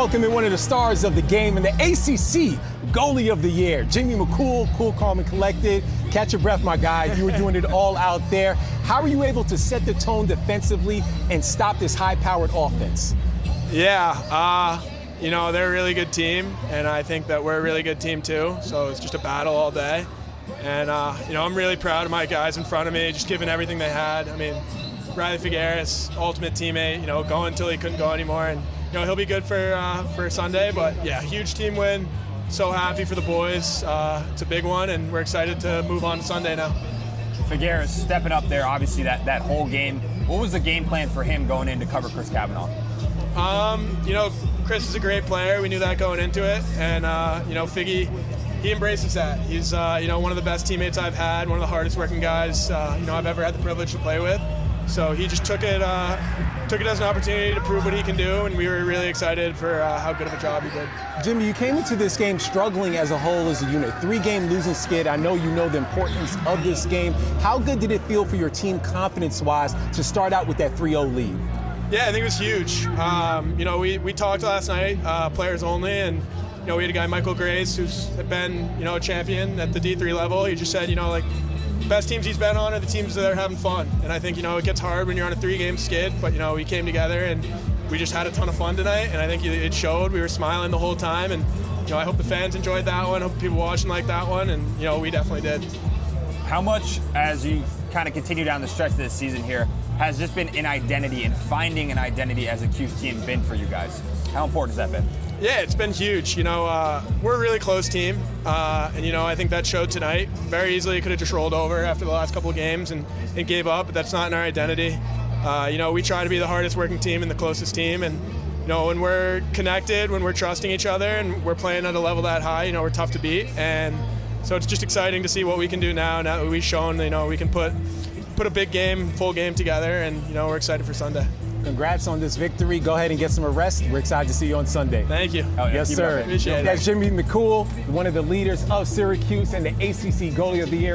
welcoming one of the stars of the game and the ACC Goalie of the Year, Jimmy McCool, cool, calm, and collected. Catch your breath, my guy. You were doing it all out there. How are you able to set the tone defensively and stop this high-powered offense? Yeah, they're a really good team, and I think that we're a really good team too. So it's just a battle all day. And, I'm really proud of my guys in front of me, just giving everything they had. I mean, Riley Figueres, ultimate teammate, going until he couldn't go anymore. And, he'll be good for Sunday. But, yeah, huge team win. So happy for the boys. It's a big one, and we're excited to move on to Sunday now. Figueres stepping up there, obviously, that whole game. What was the game plan for him going in to cover Chris Kavanaugh? Chris is a great player. We knew that going into it. And, Figgy, he embraces that. He's, one of the best teammates I've had, one of the hardest working guys, I've ever had the privilege to play with. So he just took it as an opportunity to prove what he can do, and we were really excited for how good of a job he did. Jimmy, you came into this game struggling as a whole as a unit. 3-game losing skid. I know you know the importance of this game. How good did it feel for your team confidence-wise to start out with that 3-0 lead? Yeah, I think it was huge. We talked last night, players only, and we had a guy, Michael Grace, who's been a champion at the D3 level. He just said, best teams he's been on are the teams that are having fun. And I think, it gets hard when you're on a 3-game skid, but, we came together and we just had a ton of fun tonight. And I think it showed. We were smiling the whole time. And, I hope the fans enjoyed that one. I hope people watching liked that one. And, we definitely did. How much, as you kind of continue down the stretch of this season here, has just been an identity and finding an identity as a Q's team been for you guys? How important has that been? Yeah, it's been huge. We're a really close team, and I think that showed tonight. Very easily could have just rolled over after the last couple of games and gave up, but that's not in our identity. We try to be the hardest working team and the closest team, and when we're connected, when we're trusting each other, and we're playing at a level that high, we're tough to beat. And so it's just exciting to see what we can do now that we've shown, we can put a big game, full game together, and we're excited for Sunday. Congrats on this victory. Go ahead and get some rest. We're excited to see you on Sunday. Thank you. Oh, yeah. Yes, sir. Appreciate it. That's Jimmy McCool, one of the leaders of Syracuse and the ACC Goalie of the Year.